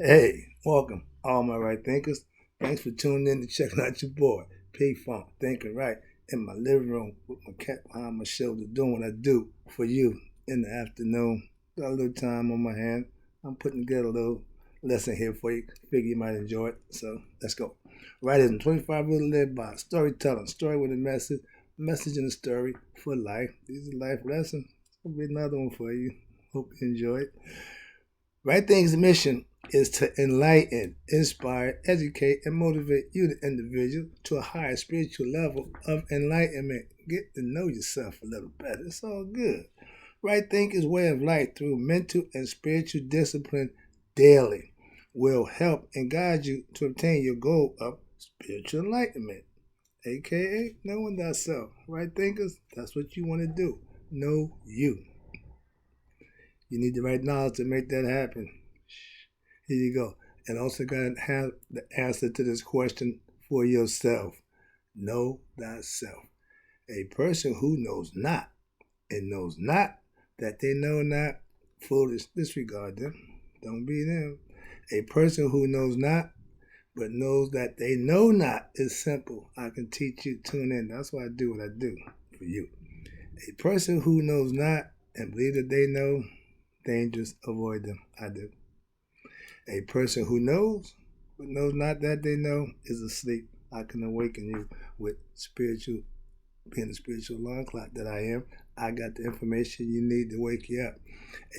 Hey, welcome, all my right thinkers. Thanks for tuning in and checking out your boy, P Funk, thinking right, in my living room with my cat behind my shoulder, doing what I do for you in the afternoon. Got a little time on my hand. I'm putting together a little lesson here for you. Figure you might enjoy it. So let's go. Right in 25 rules to live by. Storytelling, story with a message in a story for life. These are life lessons. There'll be another one for you. Hope you enjoy it. Right Thing's mission is to enlighten, inspire, educate, and motivate you, the individual, to a higher spiritual level of enlightenment. Get to know yourself a little better. It's all good. Right Thinking's way of life through mental and spiritual discipline daily will help and guide you to obtain your goal of spiritual enlightenment, aka knowing thyself. Right thinkers, that's what you want to do. Know you. You need the right knowledge to make that happen. Here you go. And also got to have the answer to this question for yourself. Know thyself. A person who knows not and knows not that they know not, foolish, disregard them. Don't be them. A person who knows not but knows that they know not is simple. I can teach you. Tune in. That's why I do what I do for you. A person who knows not and believe that they know, dangerous, avoid them. I do. A person who knows but knows not that they know is asleep. I can awaken you with spiritual, being the spiritual alarm clock that I am. I got the information you need to wake you up.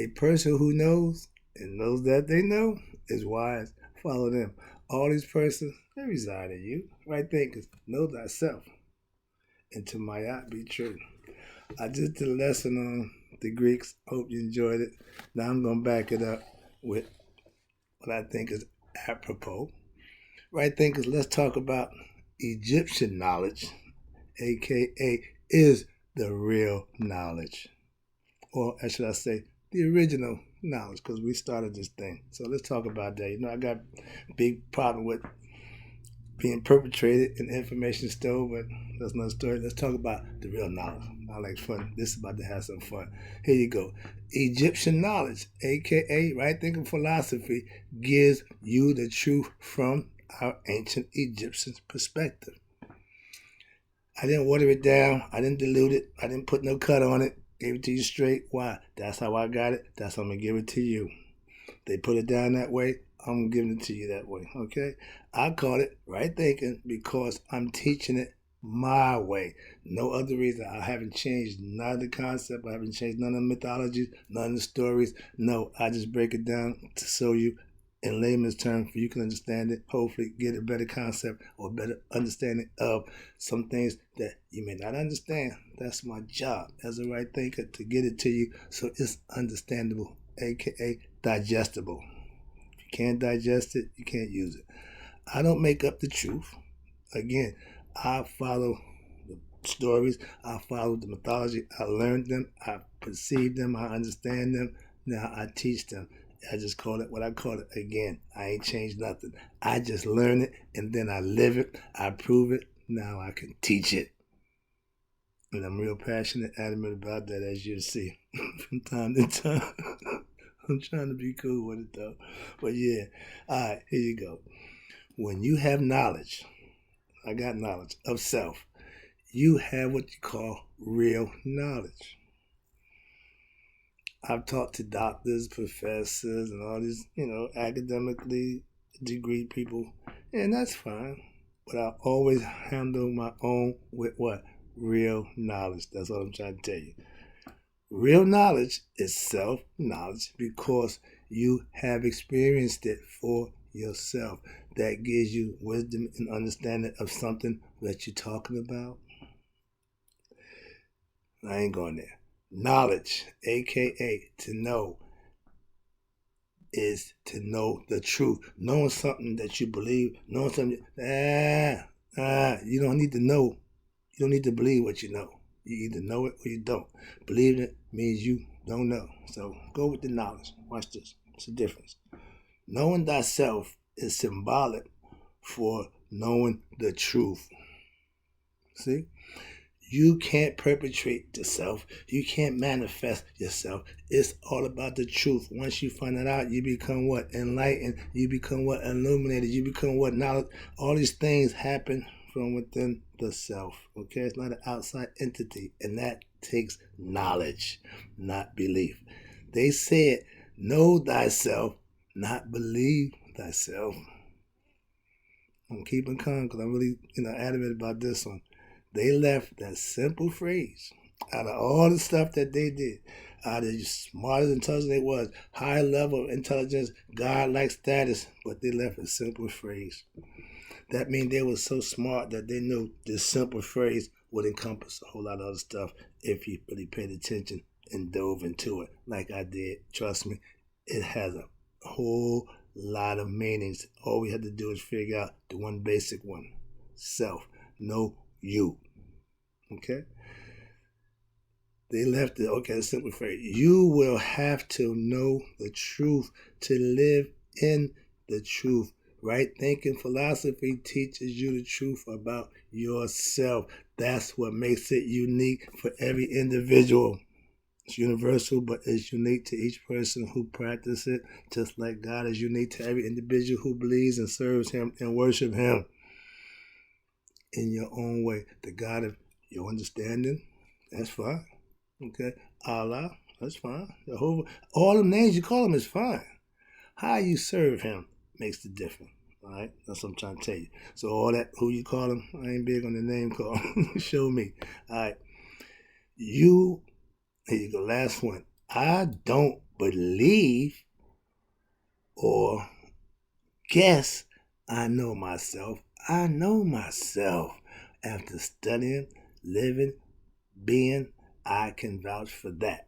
A person who knows and knows that they know is wise. Follow them. All these persons, they reside in you. Right thinkers, know thyself. And to my art be true. I just did a lesson on the Greeks. Hope you enjoyed it. Now I'm going to back it up with what I think is apropos. Right thinkers, let's talk about Egyptian knowledge, aka is the real knowledge. Or should I say, the original knowledge, because we started this thing. So let's talk about that. I got a big problem with being perpetrated and information stole, but that's another story. Let's talk about the real knowledge. I like fun. This is about to have some fun. Here you go. Egyptian knowledge, aka right thinking philosophy, gives you the truth from our ancient Egyptian perspective. I didn't water it down. I didn't dilute it. I didn't put no cut on it. Gave it to you straight. Why? That's how I got it. That's how I'm going to give it to you. They put it down that way. I'm giving it to you that way. Okay? I call it right thinking because I'm teaching it my way. No other reason. I haven't changed none of the concept. I haven't changed none of the mythologies, none of the stories. No, I just break it down to show you in layman's terms for you can understand it, hopefully get a better concept or better understanding of some things that you may not understand. That's my job as a right thinker, to get it to you so it's understandable, aka digestible. If you can't digest it, you can't use it. I don't make up the truth. Again, I follow the stories, I follow the mythology, I learned them, I perceive them, I understand them, now I teach them. I just call it what I call it. Again, I ain't changed nothing. I just learn it and then I live it. I prove it. Now I can teach it. And I'm real passionate, adamant about that, as you'll see from time to time. I'm trying to be cool with it though. But yeah, all right, here you go. When you have knowledge, I got knowledge of self, you have what you call real knowledge. I've talked to doctors, professors, and all these, academically degree people, and that's fine. But I always handle my own with what? Real knowledge. That's what I'm trying to tell you. Real knowledge is self knowledge because you have experienced it for yourself. That gives you wisdom and understanding of something that you're talking about. I ain't going there. Knowledge, aka to know, is to know the truth. Knowing something that you believe, knowing something, you don't need to know. You don't need to believe what you know. You either know it or you don't. Believing it means you don't know. So go with the knowledge. Watch this. It's a difference. Knowing thyself is symbolic for knowing the truth. See? You can't perpetrate yourself. You can't manifest yourself. It's all about the truth. Once you find it out, you become what? Enlightened. You become what? Illuminated. You become what? Knowledge. All these things happen from within the self. Okay? It's not an outside entity. And that takes knowledge, not belief. They said, know thyself, not believe thyself. I'm keeping calm because I'm really, adamant about this one. They left that simple phrase out of all the stuff that they did, out of smart as intelligent they was, high level of intelligence, God-like status, but they left a simple phrase. That means they were so smart that they knew this simple phrase would encompass a whole lot of other stuff if you really paid attention and dove into it like I did. Trust me, it has a whole lot of meanings. All we had to do is figure out the one basic one. Self. Know you. Okay? They left it, okay, simple phrase. You will have to know the truth to live in the truth. Right thinking philosophy teaches you the truth about yourself. That's what makes it unique for every individual. It's universal, but it's unique to each person who practices it, just like God is unique to every individual who believes and serves Him and worships Him in your own way. The God of your understanding, that's fine. Okay? Allah, that's fine. Jehovah, all the names you call Him is fine. How you serve Him makes the difference. All right? That's what I'm trying to tell you. So all that, who you call Him, I ain't big on the name call. Show me. All right. Here you go, last one. I don't believe or guess I know myself. I know myself. After studying, living, being, I can vouch for that.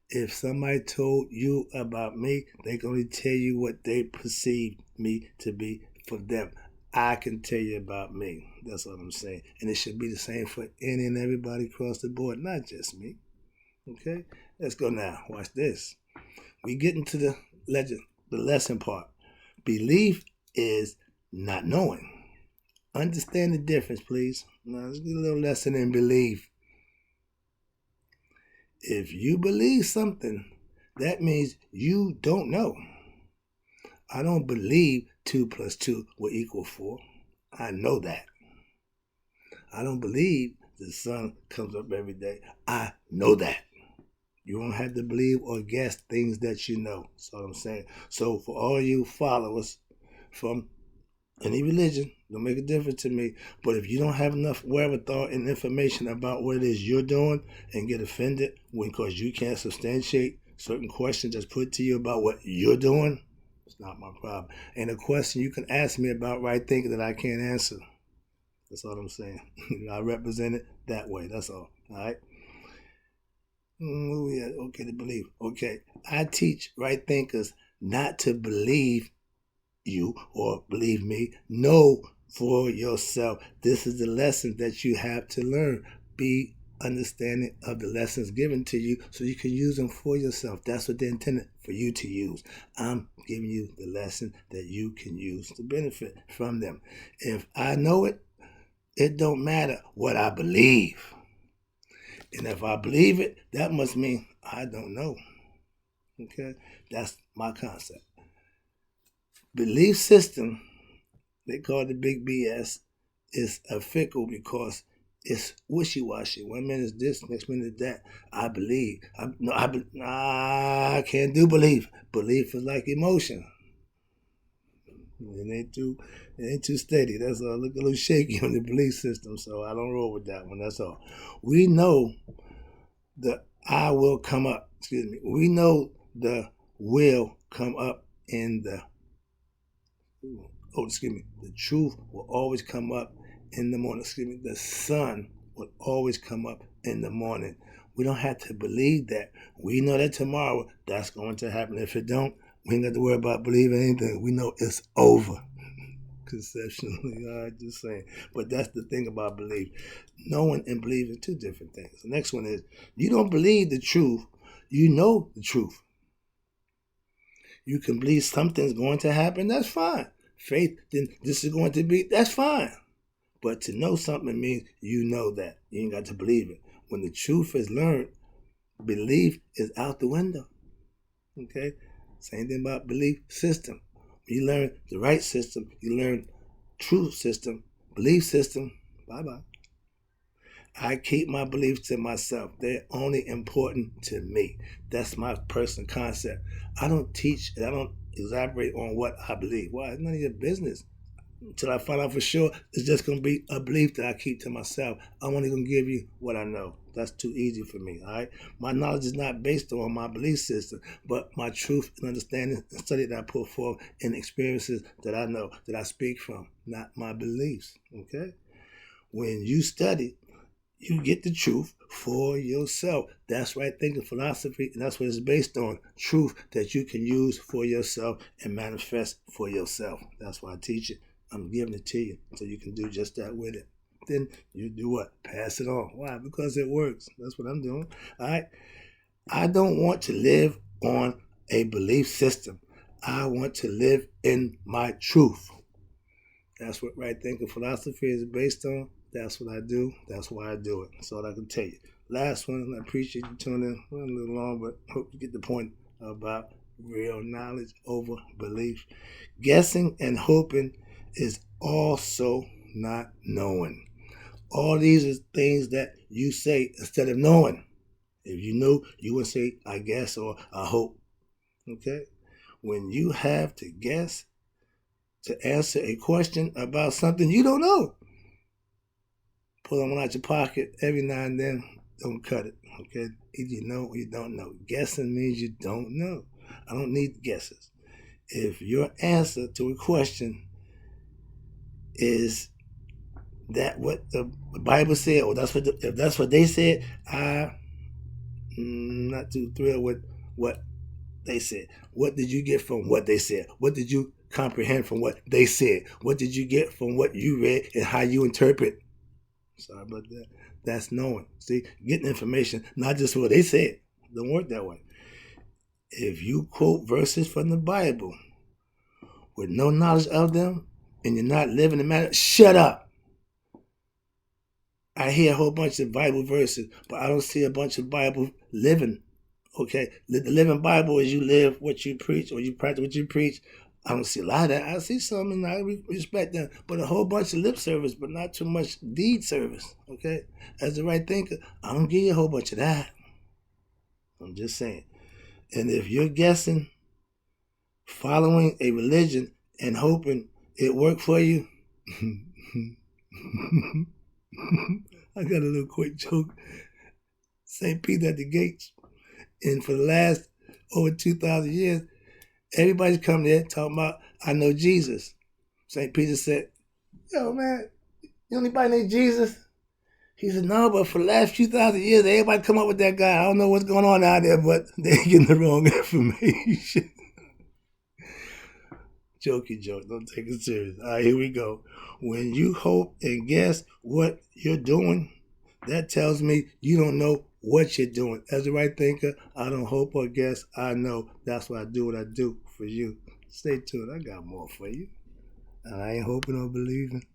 If somebody told you about me, they can only tell you what they perceive me to be for them. I can tell you about me. That's what I'm saying. And it should be the same for any and everybody across the board, not just me. Okay? Let's go now. Watch this. We get into the lesson part. Belief is not knowing. Understand the difference, please. Now, let's get a little lesson in belief. If you believe something, that means you don't know. I don't believe 2 + 2 will equal 4. I know that. I don't believe the sun comes up every day. I know that. You don't have to believe or guess things that you know. That's what I'm saying. So for all you followers from any religion, don't make a difference to me. But if you don't have enough wherewithal and information about what it is you're doing and get offended because you can't substantiate certain questions that's put to you about what you're doing, it's not my problem. And a question you can ask me about right thinking that I can't answer. That's all I'm saying. I represent it that way. That's all. All right? Yeah, okay, to believe. Okay. I teach right thinkers not to believe you or believe me. Know for yourself. This is the lesson that you have to learn. Be understanding of the lessons given to you so you can use them for yourself. That's what they're intended for you to use. I'm giving you the lesson that you can use to benefit from them. If I know it, it don't matter what I believe. And if I believe it, that must mean I don't know. Okay? That's my concept. Belief system, they call it the big BS, is a fickle because it's wishy-washy. 1 minute is this, next minute is that. I believe. I can't do belief. Belief is like emotion. It ain't too steady. That's all. Look a little shaky on the belief system, so I don't roll with that one. That's all. We know the I will come up. Excuse me. We know the will come up in the the truth will always come up in the morning. The sun will always come up in the morning. We don't have to believe that. We know that tomorrow that's going to happen. If it don't, we ain't got to worry about believing anything. We know it's over. Conceptually, all right, just saying. But that's the thing about belief. Knowing and believing are two different things. The next one is, you don't believe the truth. You know the truth. You can believe something's going to happen. That's fine. Faith, then this is going to be, that's fine. But to know something means you know that. You ain't got to believe it. When the truth is learned, belief is out the window. Okay? Same thing about belief system. When you learn the right system, you learn truth system, belief system, bye-bye. I keep my beliefs to myself. They're only important to me. That's my personal concept. I don't teach and I don't elaborate on what I believe. Why? It's none of your business. Until I find out for sure, it's just going to be a belief that I keep to myself. I'm only going to give you what I know. That's too easy for me, all right? My knowledge is not based on my belief system, but my truth and understanding and study that I put forth in experiences that I know, that I speak from, not my beliefs, okay? When you study, you get the truth for yourself. That's right thinking philosophy, and that's what it's based on. Truth that you can use for yourself and manifest for yourself. That's why I teach it. I'm giving it to you so you can do just that with it. Then you do what? Pass it on. Why? Because it works. That's what I'm doing. All right? I don't want to live on a belief system. I want to live in my truth. That's what right thinking philosophy is based on. That's what I do. That's why I do it. That's all I can tell you. Last one, I appreciate you tuning in. Well, a little long, but hope you get the point about real knowledge over belief. Guessing and hoping is also not knowing. All these are things that you say instead of knowing. If you knew, you would say, I guess, or I hope. Okay? When you have to guess to answer a question about something you don't know, pull one out your pocket every now and then. Don't cut it, okay? Either you know or you don't know. Guessing means you don't know. I don't need guesses. If your answer to a question is that what the Bible said, or if that's what they said, I'm not too thrilled with what they said. What did you get from what they said? What did you comprehend from what they said? What did you get from what you read and how you interpret? Sorry about that. That's knowing. See, getting information, not just what they said. Don't work that way. If you quote verses from the Bible with no knowledge of them and you're not living the matter, shut up. I hear a whole bunch of Bible verses, but I don't see a bunch of Bible living. Okay, the living Bible is you live what you preach or you practice what you preach. I don't see a lot of that. I see some and I respect them, but a whole bunch of lip service, but not too much deed service. Okay, as the right thinker, I don't give you a whole bunch of that. I'm just saying. And if you're guessing, following a religion and hoping it worked for you, I got a little quick joke. St. Peter at the gates. And for the last over 2,000 years, everybody's come there talking about, I know Jesus. St. Peter said, yo, man, you know anybody named Jesus? He said, no, but for the last few thousand years, everybody come up with that guy. I don't know what's going on out there, but they're getting the wrong information. Jokey joke. Don't take it serious. All right, here we go. When you hope and guess what you're doing, that tells me you don't know what you're doing. As a right thinker, I don't hope or guess. I know. That's why I do what I do for you. Stay tuned. I got more for you. And I ain't hoping or believing.